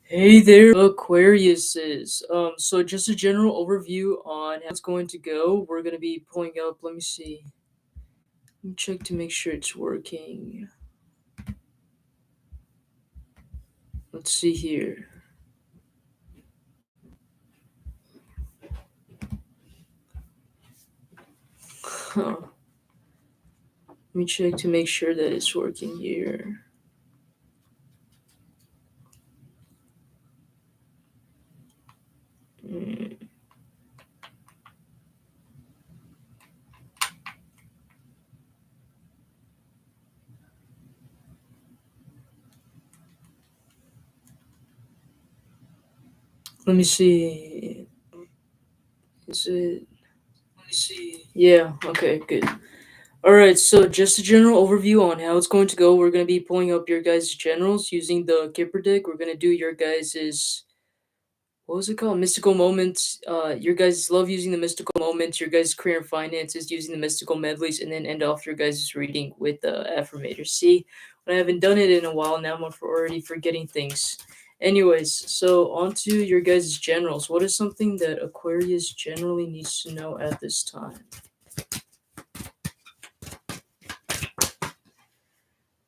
Hey there, Aquariuses. So just a general overview on how it's going to go. We're gonna be pulling up. Let me see. Let me check to make sure it's working. Let's see here. Huh. Let me check to make sure that it's working here. Mm, Let me see. Is it? Let me see. Yeah. Okay. Good. All right. So just a general overview on how it's going to go. We're gonna be pulling up your guys' generals using the Kipper deck. We're gonna do your guys' what was it called? Mystical moments. Your guys love using the mystical moments. Your guys' career and finances using the mystical medleys, and then end off your guys' reading with the affirmator. See, when I haven't done it in a while now, I'm already forgetting things. Anyways, so on to your guys' generals. What is something that Aquarius generally needs to know at this time?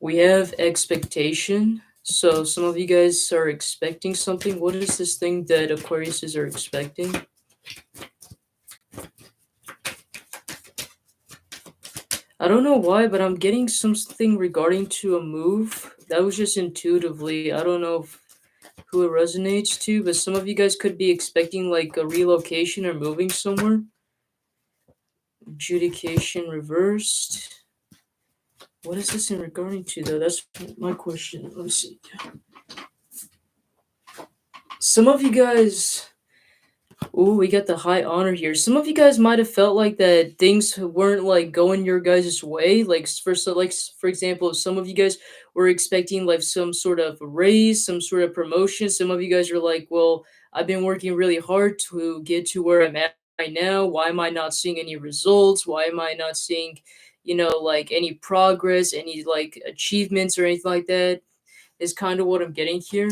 We have expectation. So some of you guys are expecting something. What is this thing that Aquariuses are expecting? I don't know why, but I'm getting something regarding to a move. That was just intuitively. I don't know who it resonates to, but some of you guys could be expecting like a relocation or moving somewhere. Adjudication reversed. What is this in regarding to though? That's my question. Let me see. Some of you guys. Ooh, we got the high honor here. Some of you guys might have felt like that things weren't like going your guys' way. Like for example, if some of you guys were expecting like some sort of raise, some sort of promotion. Some of you guys are like, well, I've been working really hard to get to where I'm at right now. Why am I not seeing any results? Why am I not seeing, like any progress, any like achievements or anything like that? Is kind of what I'm getting here.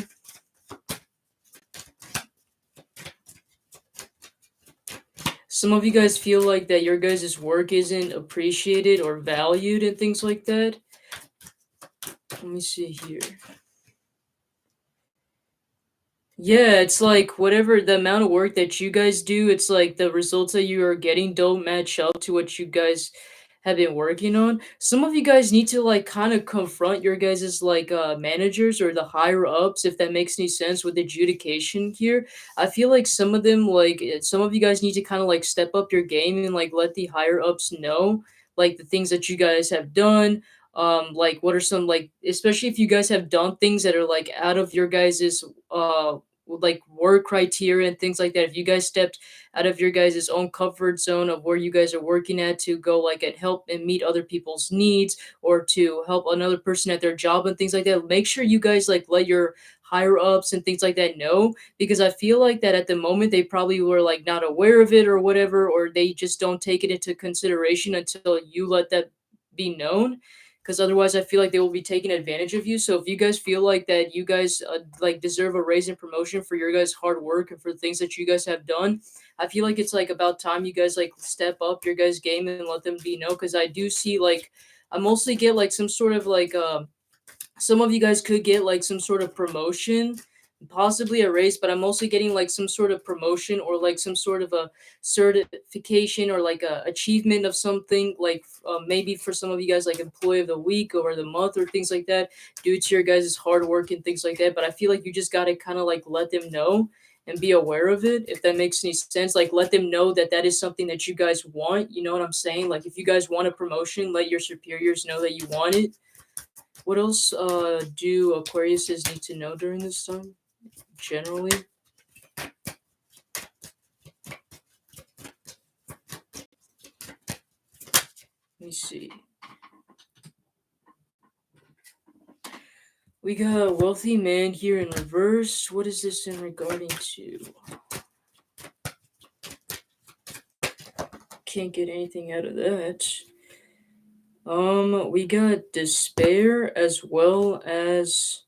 Some of you guys feel like that your guys' work isn't appreciated or valued and things like that. Let me see here. Yeah, it's like whatever the amount of work that you guys do, it's like the results that you are getting don't match up to what you guys have been working on. Some of you guys need to like kind of confront your guys' like managers or the higher ups if that makes any sense with adjudication here. I feel like some of them some of you guys need to kind of like step up your game and like let the higher ups know like the things that you guys have done, like what are some like especially if you guys have done things that are like out of your guys's like work criteria and things like that. If you guys stepped out of your guys' own comfort zone of where you guys are working at to go like and help and meet other people's needs or to help another person at their job and things like that, make sure you guys like let your higher ups and things like that know, because I feel like that at the moment they probably were like not aware of it or whatever, or they just don't take it into consideration until you let that be known, because otherwise I feel like they will be taking advantage of you. So if you guys feel like that you guys like deserve a raise and promotion for your guys' hard work and for the things that you guys have done, I feel like it's like about time you guys like step up your guys' game and let them be know. Because I do see like I mostly get like some sort of like some of you guys could get like some sort of promotion, possibly a raise, but I'm mostly getting like some sort of promotion or like some sort of a certification or like a achievement of something, like maybe for some of you guys like employee of the week or the month or things like that, due to your guys' hard work and things like that. But I feel like you just got to kind of like let them know and be aware of it, if that makes any sense. Like let them know that that is something that you guys want, you know what I'm saying? Like if you guys want a promotion, let your superiors know that you want it. What else do Aquariuses need to know during this time? Generally, let me see. We got a wealthy man here in reverse. What is this in regarding to? Can't get anything out of that. We got despair as well as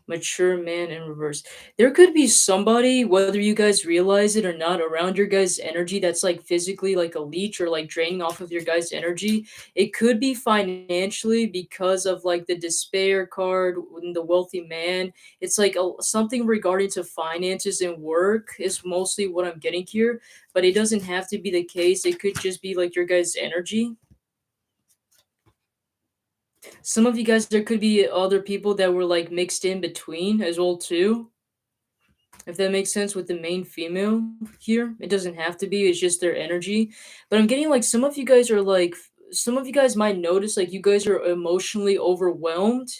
Mature man in reverse. There could be somebody, whether you guys realize it or not, around your guys' energy that's like physically like a leech or like draining off of your guys' energy. It could be financially because of like the despair card and the wealthy man. It's like something regarding to finances and work is mostly what I'm getting here, but it doesn't have to be the case. It could just be like your guys' energy. Some of you guys, there could be other people that were like mixed in between as well too, if that makes sense, with the main female here. It doesn't have to be, it's just their energy. But I'm getting like some of you guys are like, some of you guys might notice like you guys are emotionally overwhelmed.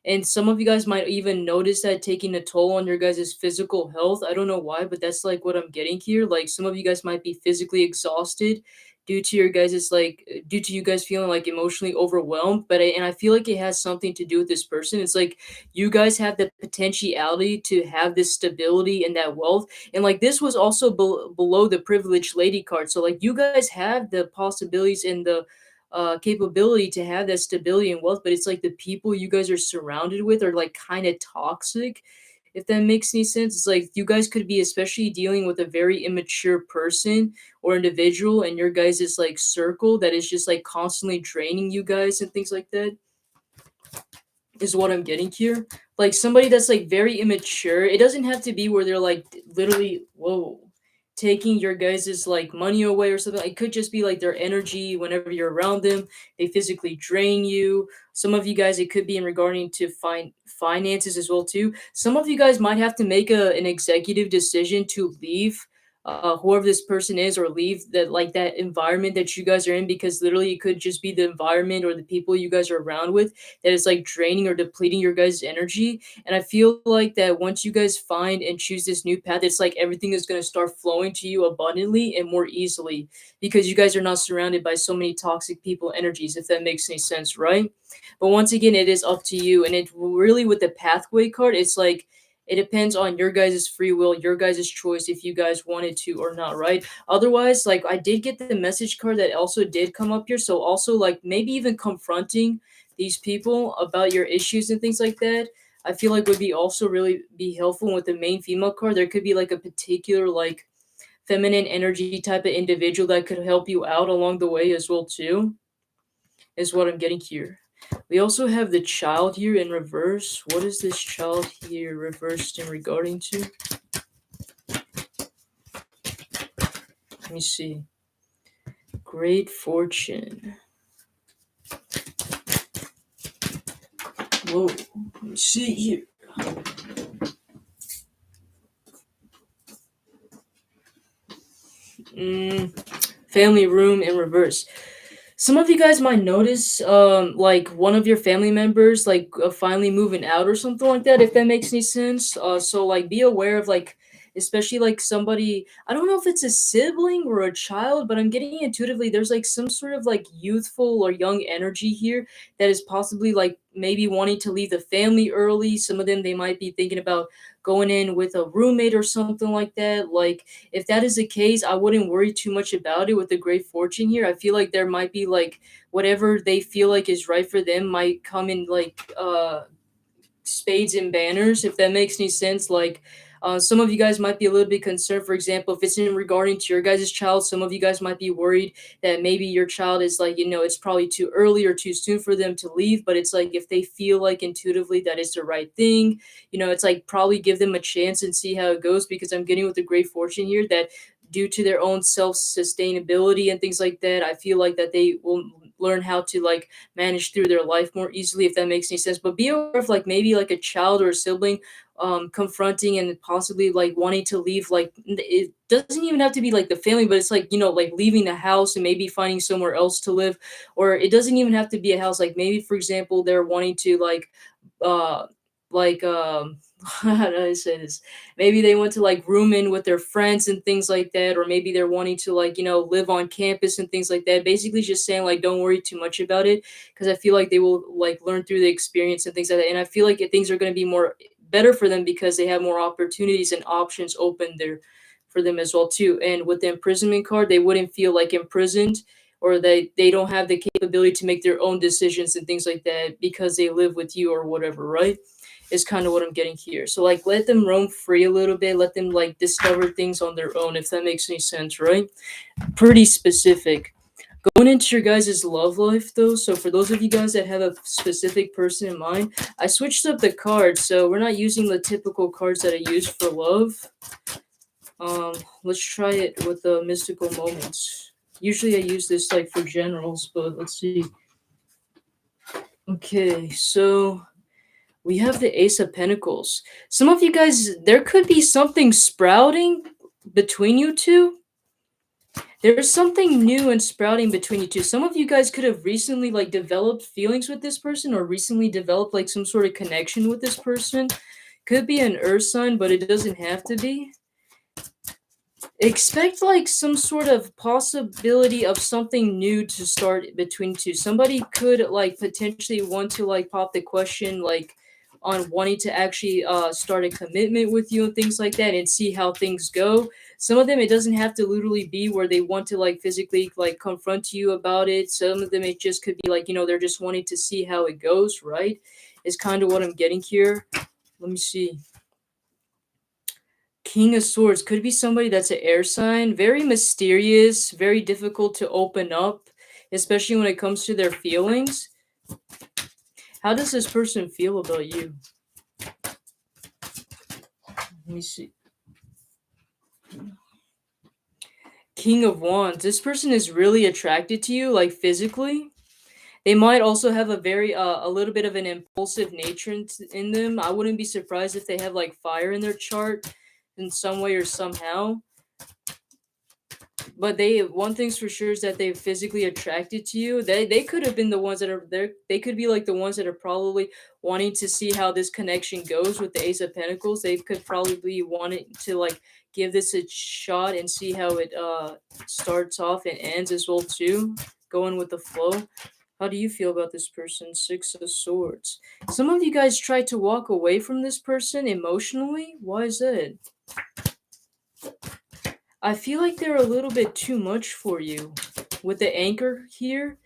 And some of you guys might even notice that taking a toll on your guys' physical health. I don't know why, but that's like what I'm getting here. Like some of you guys might be physically exhausted due to your guys' like due to you guys feeling like emotionally overwhelmed. And I feel like it has something to do with this person. It's like you guys have the potentiality to have this stability and that wealth, and like this was also below the privileged lady card, so like you guys have the possibilities and the capability to have that stability and wealth, but it's like the people you guys are surrounded with are like kind of toxic, if that makes any sense. It's like you guys could be especially dealing with a very immature person or individual in your guys' like circle that is just like constantly draining you guys and things like that, is what I'm getting here. Like somebody that's like very immature. It doesn't have to be where they're like literally, whoa, taking your guys' like money away or something. It could just be like their energy whenever you're around them. They physically drain you. Some of you guys, it could be in regarding to finances as well too. Some of you guys might have to make an executive decision to leave whoever this person is, or leave that like that environment that you guys are in, because literally it could just be the environment or the people you guys are around with that is like draining or depleting your guys' energy. And I feel like that once you guys find and choose this new path, it's like everything is going to start flowing to you abundantly and more easily, because you guys are not surrounded by so many toxic people energies, if that makes any sense, right? But once again, it is up to you. And it really, with the pathway card, it's like it depends on your guys' free will, your guys' choice, if you guys wanted to or not, right? Otherwise, like I did get the message card that also did come up here. So also like maybe even confronting these people about your issues and things like that, I feel like would be also really be helpful. With the main female card, there could be like a particular like feminine energy type of individual that could help you out along the way as well too, is what I'm getting here. We also have the child here in reverse. What is this child here reversed in regarding to? Let me see. Great fortune. Whoa. Let me see here. Family room in reverse. Some of you guys might notice like one of your family members like finally moving out or something like that, if that makes any sense. So like be aware of like, especially like somebody, I don't know if it's a sibling or a child, but I'm getting intuitively there's like some sort of like youthful or young energy here that is possibly like maybe wanting to leave the family early. Some of them, they might be thinking about going in with a roommate or something like that. Like if that is the case, I wouldn't worry too much about it with the great fortune here. I feel like there might be like whatever they feel like is right for them might come in like spades and banners, if that makes any sense. Like some of you guys might be a little bit concerned, for example, if it's in regarding to your guys' child. Some of you guys might be worried that maybe your child is like, it's probably too early or too soon for them to leave. But it's like if they feel like intuitively that it's the right thing, it's like probably give them a chance and see how it goes, because I'm getting with the great fortune here that due to their own self sustainability and things like that, I feel like that they will learn how to like manage through their life more easily, if that makes any sense. But be aware of like maybe like a child or a sibling confronting and possibly like wanting to leave. Like it doesn't even have to be like the family, but it's like, like leaving the house and maybe finding somewhere else to live. Or it doesn't even have to be a house. Like maybe, for example, they're wanting to uh like how do I say this? Maybe they want to like room in with their friends and things like that, or maybe they're wanting to like, live on campus and things like that. Basically just saying like don't worry too much about it, because I feel like they will like learn through the experience and things like that. And I feel like things are going to be more better for them because they have more opportunities and options open there for them as well too. And with the imprisonment card, they wouldn't feel like imprisoned, or they don't have the capability to make their own decisions and things like that because they live with you or whatever, right? is kind of what I'm getting here. So like let them roam free a little bit, let them like discover things on their own, if that makes any sense, right? Pretty specific. Going into your guys' love life though, so for those of you guys that have a specific person in mind, I switched up the cards, so we're not using the typical cards that I use for love. Um, let's try it with the mystical moments. Usually I use this like for generals, but let's see. Okay, so we have the Ace of Pentacles. Some of you guys, there could be something sprouting between you two. There's something new and sprouting between you two. Some of you guys could have recently like developed feelings with this person, or recently developed like some sort of connection with this person. Could be an earth sign, but it doesn't have to be. Expect like some sort of possibility of something new to start between two. Somebody could like potentially want to like pop the question like on wanting to actually start a commitment with you and things like that, and see how things go. Some of them, it doesn't have to literally be where they want to like physically like confront you about it. Some of them, it just could be like, they're just wanting to see how it goes, right? Is kind of what I'm getting here. Let me see. King of Swords could be somebody that's an air sign, very mysterious, very difficult to open up, especially when it comes to their feelings. How does this person feel about you? Let me see. King of Wands. This person is really attracted to you, like physically. They might also have a little bit of an impulsive nature in them. I wouldn't be surprised if they have like fire in their chart in some way or somehow. But they, one thing's for sure is that they're physically attracted to you. They could have been the ones that are there. They could be like the ones that are probably wanting to see how this connection goes with the Ace of Pentacles. They could probably be wanting to like give this a shot and see how it starts off and ends as well too, going with the flow. How do you feel about this person? Six of Swords. Some of you guys tried to walk away from this person emotionally. Why is that? I feel like they're a little bit too much for you. With the anchor here,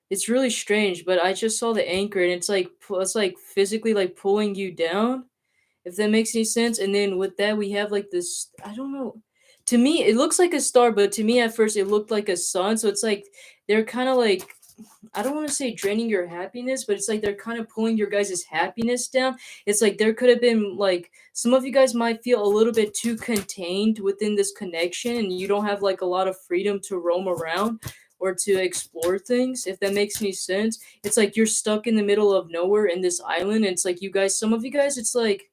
it's really strange, but I just saw the anchor and it's like physically like pulling you down, if that makes any sense. And then with that we have like this, I don't know. To me it looks like a star, but to me at first it looked like a sun. So it's like they're kind of like, I don't want to say draining your happiness, but it's like they're kind of pulling your guys' happiness down. It's like there could have been like some of you guys might feel a little bit too contained within this connection, and you don't have like a lot of freedom to roam around or to explore things, if that makes any sense. It's like you're stuck in the middle of nowhere in this island, and it's like you guys, some of you guys, it's like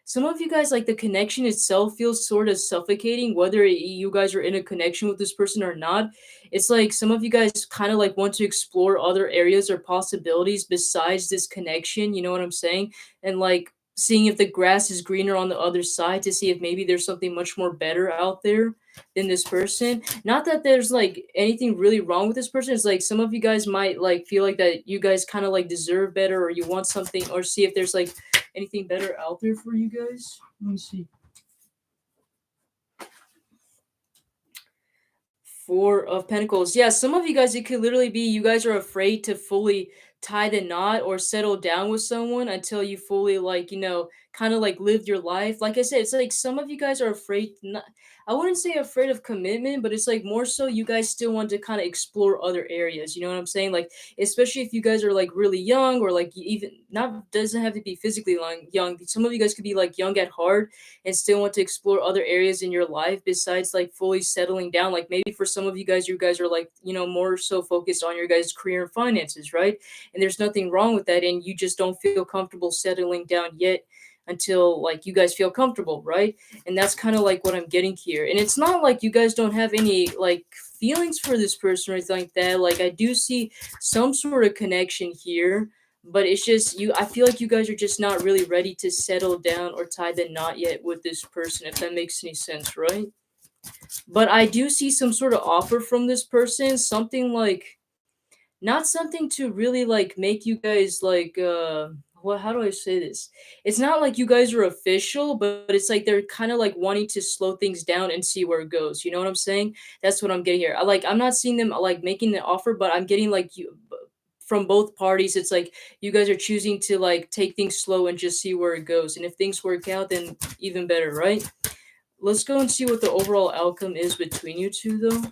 some of you guys, like the connection itself feels sort of suffocating, whether you guys are in a connection with this person or not. It's like some of you guys kind of like want to explore other areas or possibilities besides this connection. You know what I'm saying? And like seeing if the grass is greener on the other side, to see if maybe there's something much more better out there than this person. Not that there's like anything really wrong with this person. It's like some of you guys might like feel like that you guys kind of like deserve better, or you want something, or see if there's like anything better out there for you guys. Let me see. Four of Pentacles. Yeah, some of you guys, it could literally be you guys are afraid to fully tie the knot or settle down with someone until you fully, like, kind of like lived your life. Like I said, it's like some of you guys are afraid, not, I wouldn't say afraid of commitment, but it's like more so you guys still want to kind of explore other areas. You know what I'm saying? Like, especially if you guys are like really young, or like even not, doesn't have to be physically young. Some of you guys could be like young at heart and still want to explore other areas in your life besides like fully settling down. Like maybe for some of you guys are like, more so focused on your guys' career and finances, right? And there's nothing wrong with that. And you just don't feel comfortable settling down yet until like you guys feel comfortable, right? And that's kind of like what I'm getting here. And it's not like you guys don't have any like feelings for this person or anything like that. Like I do see some sort of connection here, but it's just you, I feel like you guys are just not really ready to settle down or tie the knot yet with this person, if that makes any sense, right? But I do see some sort of offer from this person, something like, not something to really like make you guys like what, how do I say this? It's not like you guys are official, but it's like they're kind of like wanting to slow things down and see where it goes. You know what I'm saying? That's what I'm getting here. I'm not seeing them like making the offer, but I'm getting like you from both parties, it's like you guys are choosing to like take things slow and just see where it goes. And if things work out, then even better, right? Let's go and see what the overall outcome is between you two, though.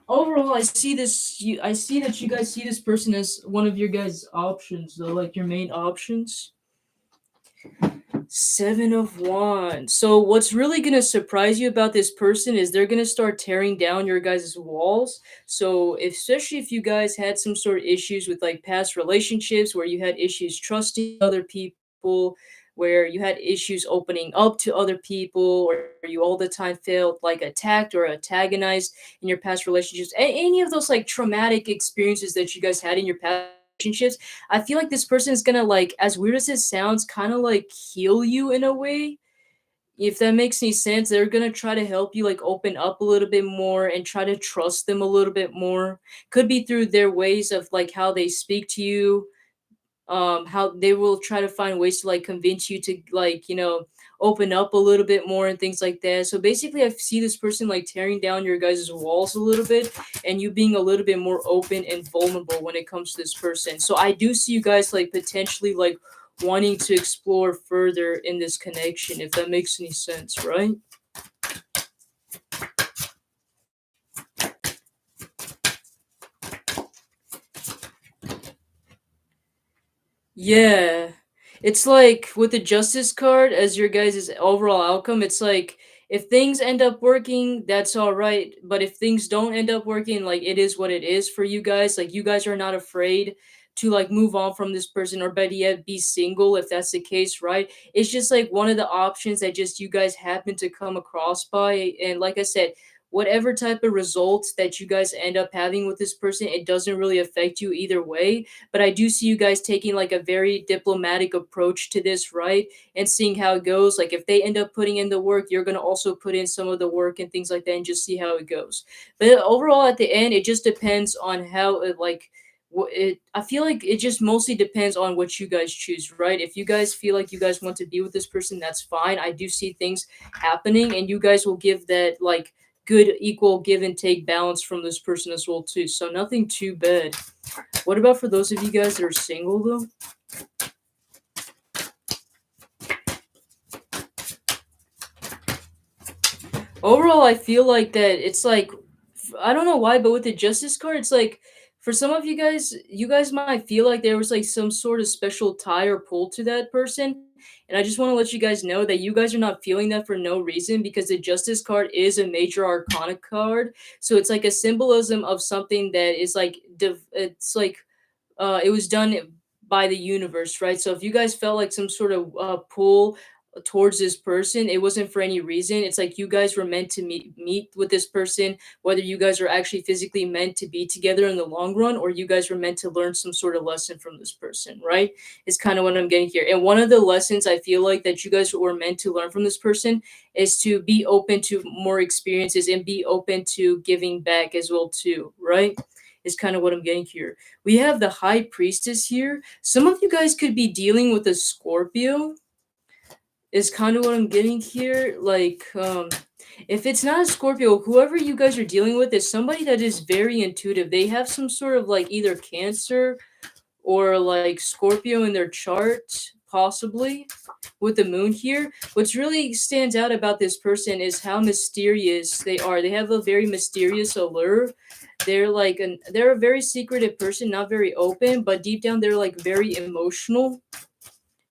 Overall, I see that you guys see this person as one of your guys' options, though, like your main options. Seven of Wands. So what's really gonna surprise you about this person is they're gonna start tearing down your guys' walls. So especially if you guys had some sort of issues with like past relationships where you had issues trusting other people, where you had issues opening up to other people, or you all the time felt like attacked or antagonized in your past relationships, any of those like traumatic experiences that you guys had in your past relationships, I feel like this person is gonna like, as weird as it sounds, kind of like heal you in a way. If that makes any sense, they're gonna try to help you like open up a little bit more and try to trust them a little bit more. Could be through their ways of like how they speak to you, how they will try to find ways to like convince you to like, open up a little bit more and things like that. So basically I see this person like tearing down your guys' walls a little bit, and you being a little bit more open and vulnerable when it comes to this person. So I do see you guys like potentially like wanting to explore further in this connection, if that makes any sense, right? Yeah. It's like with the justice card as your guys' overall outcome, it's like if things end up working, that's all right. But if things don't end up working, like it is what it is for you guys. Like you guys are not afraid to like move on from this person, or better yet, be single if that's the case, right? It's just like one of the options that just you guys happen to come across by. And like I said, whatever type of results that you guys end up having with this person, it doesn't really affect you either way, but I do see you guys taking like a very diplomatic approach to this, right? And seeing how it goes. Like if they end up putting in the work, you're gonna also put in some of the work and things like that, and just see how it goes. But overall, at the end, it just depends on how it like. I feel like it just mostly depends on what you guys choose, right? If you guys feel like you guys want to be with this person, that's fine. I do see things happening, and you guys will give that like good equal give and take balance from this person as well too. So nothing too bad. What about for those of you guys that are single though? Overall, I feel like that it's like I don't know why, but with the justice card, it's like for some of you guys might feel like there was like some sort of special tie or pull to that person. And I just want to let you guys know that you guys are not feeling that for no reason, because the justice card is a major arcana card. So it's like a symbolism of something that is like it's like it was done by the universe, right? So if you guys felt like some sort of pull towards this person, it wasn't for any reason. It's like you guys were meant to meet with this person, whether you guys are actually physically meant to be together in the long run, or you guys were meant to learn some sort of lesson from this person, right? Is kind of what I'm getting here. And one of the lessons I feel like that you guys were meant to learn from this person is to be open to more experiences and be open to giving back as well too, right? Is kind of what I'm getting here. We have the High Priestess here. Some of you guys could be dealing with a Scorpio, is kind of what I'm getting here. Like, if it's not a Scorpio, whoever you guys are dealing with is somebody that is very intuitive. They have some sort of like either Cancer or like Scorpio in their chart, possibly with the moon here. What's really stands out about this person is how mysterious they are. They have a very mysterious allure. They're a very secretive person, not very open, but deep down they're like very emotional,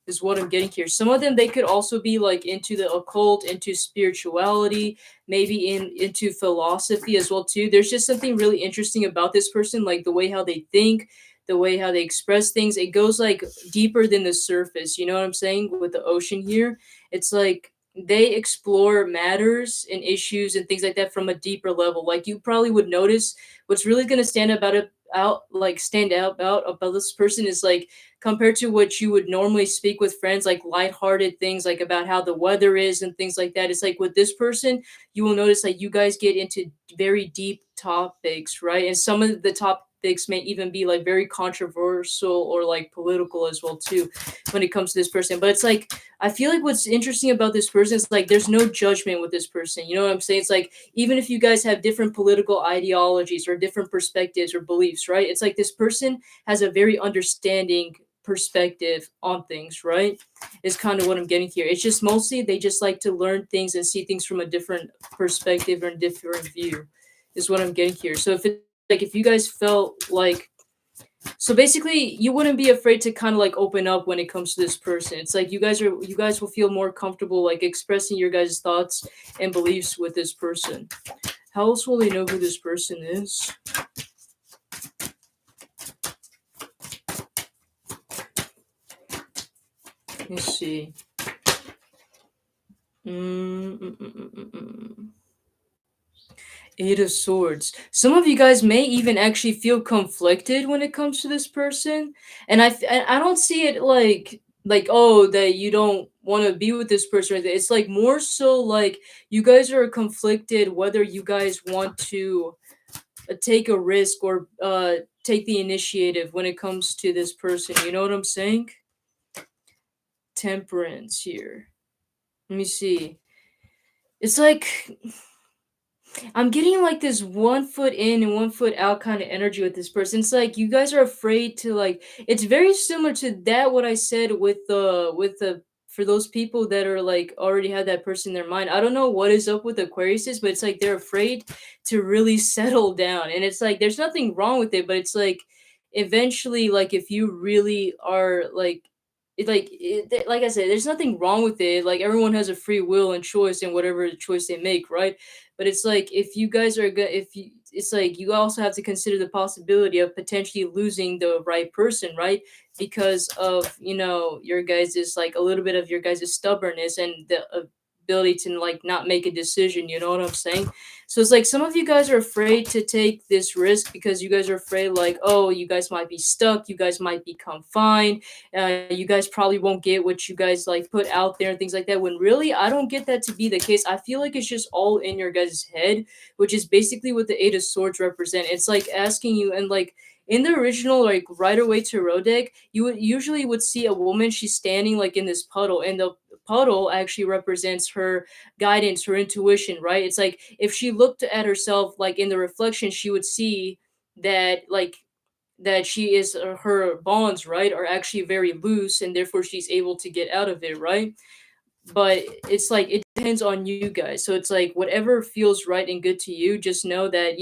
is what I'm getting here. Some of them they could also be like into the occult, into spirituality, maybe into philosophy as well too. There's just something really interesting about this person, like the way how they think, the way how they express things. It goes like deeper than the surface. You know what I'm saying? With the ocean here, it's like they explore matters and issues and things like that from a deeper level. Like you probably would notice what's really going to stand about it out like stand out about this person is like compared to what you would normally speak with friends, like lighthearted things like about how the weather is and things like that. It's like with this person, you will notice like you guys get into very deep topics, right? And some of the topics may even be like very controversial or like political as well too when it comes to this person. But it's like I feel like what's interesting about this person is like there's no judgment with this person. You know what I'm saying? It's like even if you guys have different political ideologies or different perspectives or beliefs, right? It's like this person has a very understanding perspective on things, right? Is kind of what I'm getting here. It's just mostly they just like to learn things and see things from a different perspective or different view, is what I'm getting here. So if it like if you guys felt like so basically you wouldn't be afraid to kind of like open up when it comes to this person. It's like you guys will feel more comfortable like expressing your guys' thoughts and beliefs with this person. How else will they know who this person is? Let me see. Mm. Eight of Swords. Some of you guys may even actually feel conflicted when it comes to this person, and I don't see it like oh that you don't want to be with this person. It's like more so like you guys are conflicted whether you guys want to take a risk or take the initiative when it comes to this person. You know what I'm saying? Temperance here. Let me see. It's like I'm getting like this 1 foot in and 1 foot out kind of energy with this person. It's like you guys are afraid to like. It's very similar to that what I said with the for those people that are like already have that person in their mind. I don't know what is up with Aquariuses, but it's like they're afraid to really settle down, and it's like there's nothing wrong with it, but it's like eventually, like if you really are like. Like I said, there's nothing wrong with it. Like everyone has a free will and choice in whatever choice they make, right? But it's like if you guys are good, if you, it's like you also have to consider the possibility of potentially losing the right person, right? Because of your guys is like a little bit of your guys' stubbornness and the ability to like not make a decision. You know what I'm saying? So it's like some of you guys are afraid to take this risk because you guys are afraid like, oh, you guys might be stuck, you guys might be confined, you guys probably won't get what you guys like put out there and things like that, when really I don't get that to be the case. I feel like it's just all in your guys' head, which is basically what the Eight of Swords represent. It's like asking you, and like in the original like Rider Waite Tarot deck, you would usually would see a woman, she's standing like in this puddle, and the puddle actually represents her guidance, her intuition, right? It's like if she looked at herself like in the reflection, she would see that that she is her bonds, right, are actually very loose, and therefore she's able to get out of it, right? But it's like it depends on you guys. So it's like whatever feels right and good to you, just know that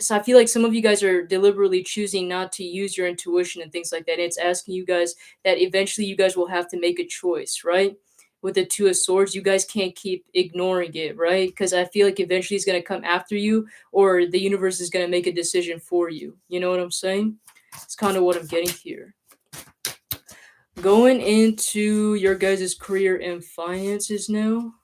so I feel like some of you guys are deliberately choosing not to use your intuition and things like that. It's asking you guys that eventually you guys will have to make a choice, right? With the Two of Swords, you guys can't keep ignoring it, right? Because I feel like eventually it's going to come after you, or the universe is going to make a decision for you. You know what I'm saying? It's kind of what I'm getting here. Going into your guys' career and finances now.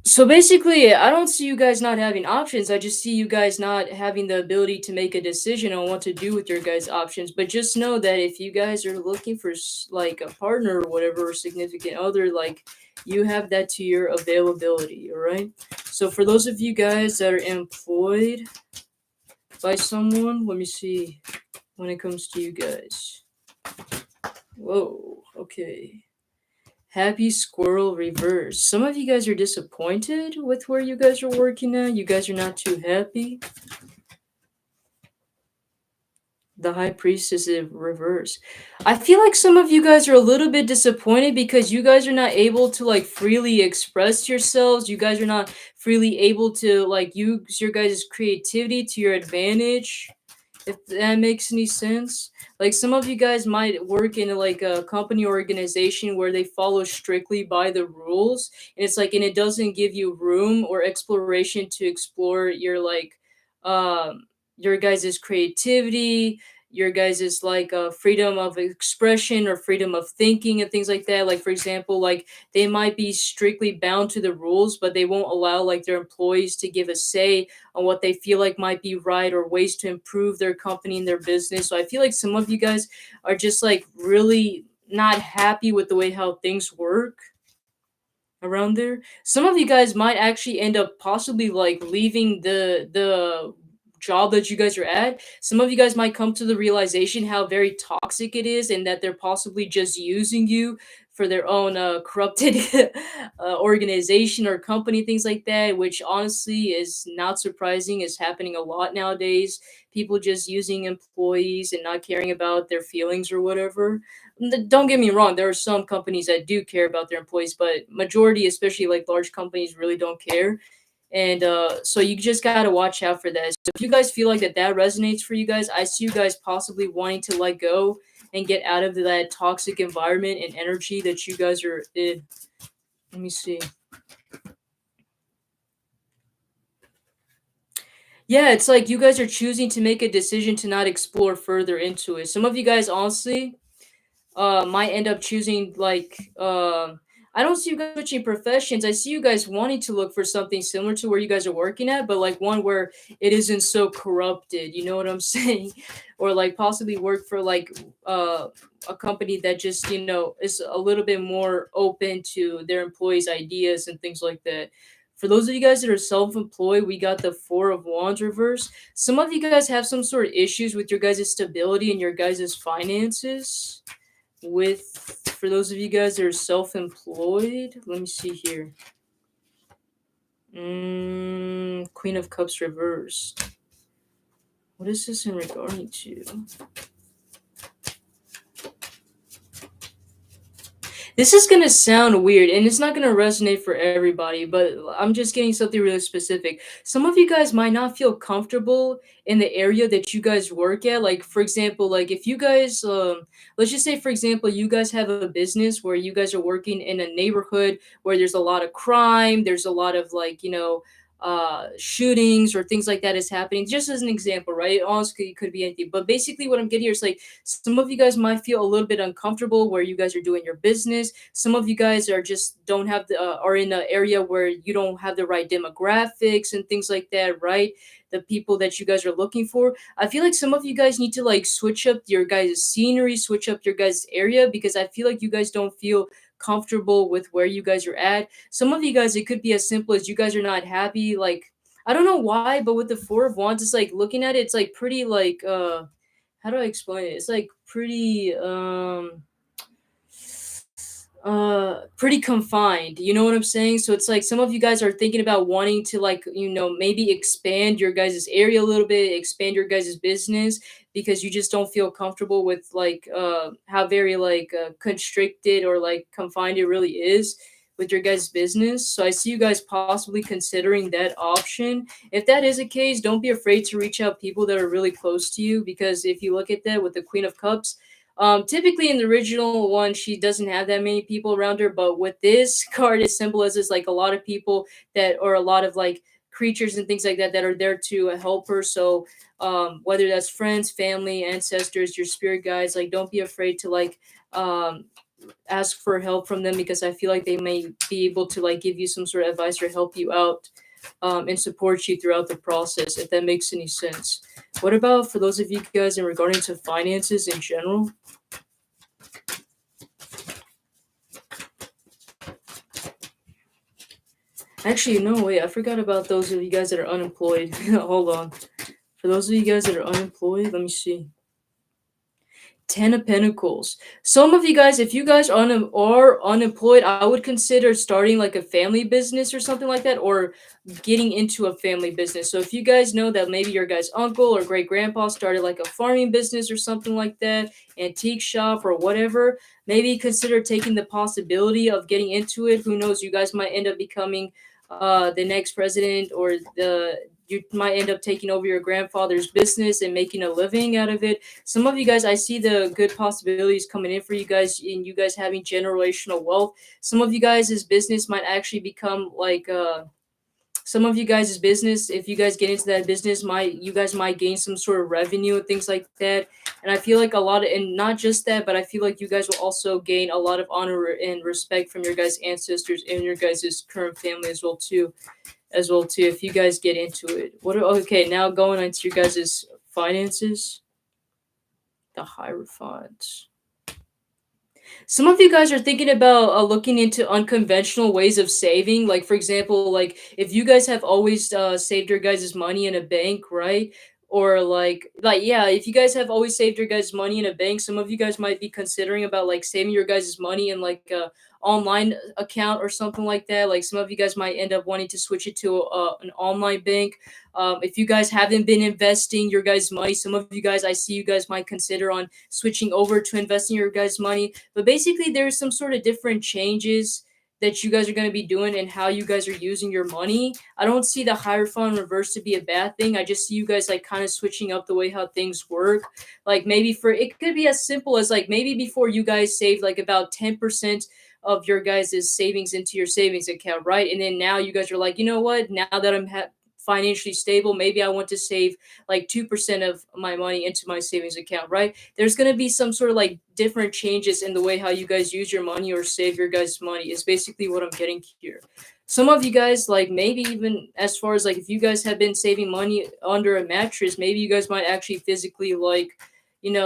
So basically, I don't see you guys not having options. I just see you guys not having the ability to make a decision on what to do with your guys' options. But just know that if you guys are looking for like a partner or whatever, or significant other, like you have that to your availability. All right. So for those of you guys that are employed by someone, let me see when it comes to you guys. Whoa. Okay. Happy Squirrel Reverse. Some of you guys are disappointed with where you guys are working at. You guys are not too happy. The High Priestess is reverse. I feel like some of you guys are a little bit disappointed because you guys are not able to like freely express yourselves. You guys are not freely able to like use your guys' creativity to your advantage. If that makes any sense. Like some of you guys might work in like a company organization where they follow strictly by the rules, and it's like and it doesn't give you room or exploration to explore um your guys' creativity, your guys' like freedom of expression or freedom of thinking and things like that. Like for example, like they might be strictly bound to the rules, but they won't allow like their employees to give a say on what they feel like might be right or ways to improve their company and their business. So I feel like some of you guys are just like really not happy with the way how things work around there. Some of you guys might actually end up possibly like leaving job that you guys are at, some of you guys might come to the realization how very toxic it is and that they're possibly just using you for their own corrupted organization or company, things like that, which honestly is not surprising, is happening a lot nowadays. People just using employees and not caring about their feelings or whatever. Don't get me wrong, there are some companies that do care about their employees, but majority, especially like large companies, really don't care. And so you just gotta watch out for that. So if you guys feel like that resonates for you guys, I see you guys possibly wanting to let go and get out of that toxic environment and energy that you guys are in. Let me see. Yeah, it's like you guys are choosing to make a decision to not explore further into it. Some of you guys honestly might end up choosing like I don't see you guys switching professions. I see you guys wanting to look for something similar to where you guys are working at, but like one where it isn't so corrupted. You know what I'm saying? Or like possibly work for like a company that just is a little bit more open to their employees' ideas and things like that. For those of you guys that are self-employed, we got the Four of Wands reverse. Some of you guys have some sort of issues with your guys' stability and your guys' finances. With For those of you guys that are self-employed, let me see here. Queen of Cups reversed. What is this in regarding to? This is gonna sound weird and it's not gonna resonate for everybody, but I'm just getting something really specific. Some of you guys might not feel comfortable in the area that you guys work at. Like, for example, like if you guys, let's just say, for example, you guys have a business where you guys are working in a neighborhood where there's a lot of crime, there's a lot of like, shootings or things like that is happening. Just as an example, right? Honestly, it could be anything. But basically, what I'm getting here is like some of you guys might feel a little bit uncomfortable where you guys are doing your business. Some of you guys are just don't have the are in an area where you don't have the right demographics and things like that, right? The people that you guys are looking for. I feel like some of you guys need to like switch up your guys' scenery, switch up your guys' area because I feel like you guys don't feel comfortable with where you guys are at. Some of you guys, it could be as simple as you guys are not happy. Like, I don't know why, but with the Four of Wands, it's like looking at it, it's like pretty like how do I explain it? It's like pretty pretty confined. You know what I'm saying? So it's like some of you guys are thinking about wanting to like, maybe expand your guys' area a little bit, expand your guys' business because you just don't feel comfortable with like how very like constricted or like confined it really is with your guys' business. So I see you guys possibly considering that option. If that is the case, don't be afraid to reach out people that are really close to you because if you look at that with the Queen of Cups, typically in the original one, she doesn't have that many people around her, but with this card, it symbolizes like a lot of people that, or a lot of like creatures and things like that that are there to help her. So, whether that's friends, family, ancestors, your spirit guides, like don't be afraid to like ask for help from them because I feel like they may be able to like give you some sort of advice or help you out and support you throughout the process, if that makes any sense. What about for those of you guys in regarding to finances in general? Actually, no, wait, I forgot about those of you guys that are unemployed. Hold on. For those of you guys that are unemployed, let me see. Ten of Pentacles. Some of you guys, if you guys are unemployed, I would consider starting like a family business or something like that, or getting into a family business. So if you guys know that maybe your guy's uncle or great grandpa started like a farming business or something like that, antique shop or whatever, maybe consider taking the possibility of getting into it. Who knows? You guys might end up becoming the next president, or you might end up taking over your grandfather's business and making a living out of it. Some of you guys, I see the good possibilities coming in for you guys, and you guys having generational wealth. Some of you guys' business might actually become like some of you guys' business, if you guys get into that business, you guys might gain some sort of revenue and things like that. And I feel like a lot of, and not just that, but I feel like you guys will also gain a lot of honor and respect from your guys' ancestors and your guys' current family as well too, if you guys get into it. Okay, now going into your guys' finances, the Hierophant. Some of you guys are thinking about looking into unconventional ways of saving. Like, for example, like if you guys have always saved your guys' money in a bank, right? or like yeah, if you guys have always saved your guys' money in a bank, some of you guys might be considering about like saving your guys' money in like a online account or something like that. Like some of you guys might end up wanting to switch it to an online bank. If you guys haven't been investing your guys' money, some of you guys, I see you guys might consider on switching over to investing your guys' money. But basically, there's some sort of different changes that you guys are going to be doing and how you guys are using your money. I don't see the Hierophant reverse to be a bad thing. I just see you guys like kind of switching up the way how things work. Like maybe for it could be as simple as like maybe before you guys saved like about 10% of your guys' savings into your savings account, right? And then now you guys are like, you know what? Now that I'm financially stable, maybe I want to save like 2% of my money into my savings account, right? There's going to be some sort of like different changes in the way how you guys use your money or save your guys' money, is basically what I'm getting here. Some of you guys, like maybe even as far as like if you guys have been saving money under a mattress, maybe you guys might actually physically like,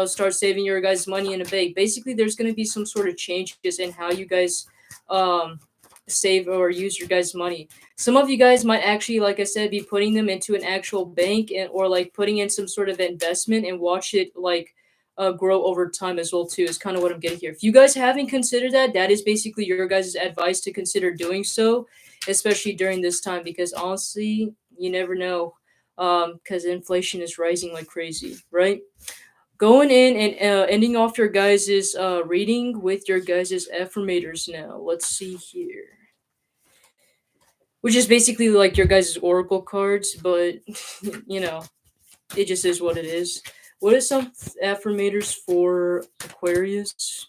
start saving your guys' money in a bank. Basically, there's going to be some sort of changes in how you guys um save or use your guys' money. Some of you guys might actually, like I said, be putting them into an actual bank and or like putting in some sort of investment and watch it like grow over time as well too, is kind of what I'm getting here. If you guys haven't considered that, that is basically your guys' advice to consider doing so, especially during this time, because honestly, you never know, because inflation is rising like crazy, right? Going in and ending off your guys' reading with your guys' affirmators now. Let's see here, which is basically like your guys' oracle cards, but you know, it just is what it is. What are some affirmators for Aquarius?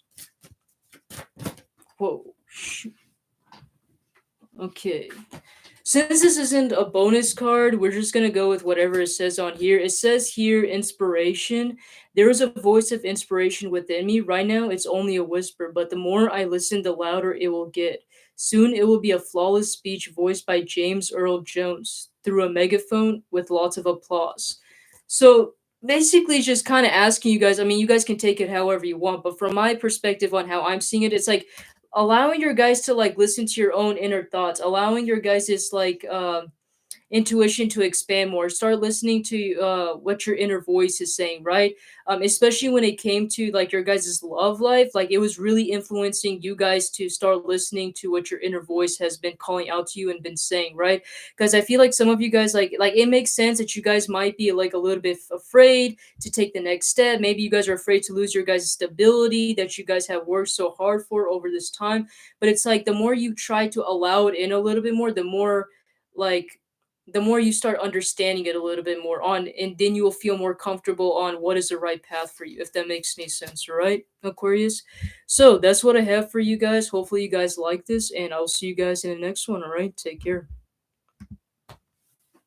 Whoa, shoot. Okay. Since this isn't a bonus card, we're just gonna go with whatever it says on here. It says here inspiration. There is a voice of inspiration within me. Right now, it's only a whisper, but the more I listen, the louder it will get. Soon, it will be a flawless speech voiced by James Earl Jones through a megaphone with lots of applause. So basically, just kind of asking you guys. I mean, you guys can take it however you want, but from my perspective on how I'm seeing it, it's like allowing your guys to like listen to your own inner thoughts, allowing your guys' like intuition to expand more, start listening to what your inner voice is saying, right? Especially when it came to like your guys' love life, like it was really influencing you guys to start listening to what your inner voice has been calling out to you and been saying, right? Because I feel like some of you guys, like it makes sense that you guys might be like a little bit afraid to take the next step. Maybe you guys are afraid to lose your guys' stability that you guys have worked so hard for over this time. But it's like the more you try to allow it in a little bit more, like the more you start understanding it a little bit more on, and then you will feel more comfortable on what is the right path for you, if that makes any sense. All right, Aquarius. So that's what I have for you guys. Hopefully you guys like this, and I'll see you guys in the next one. All right, take care.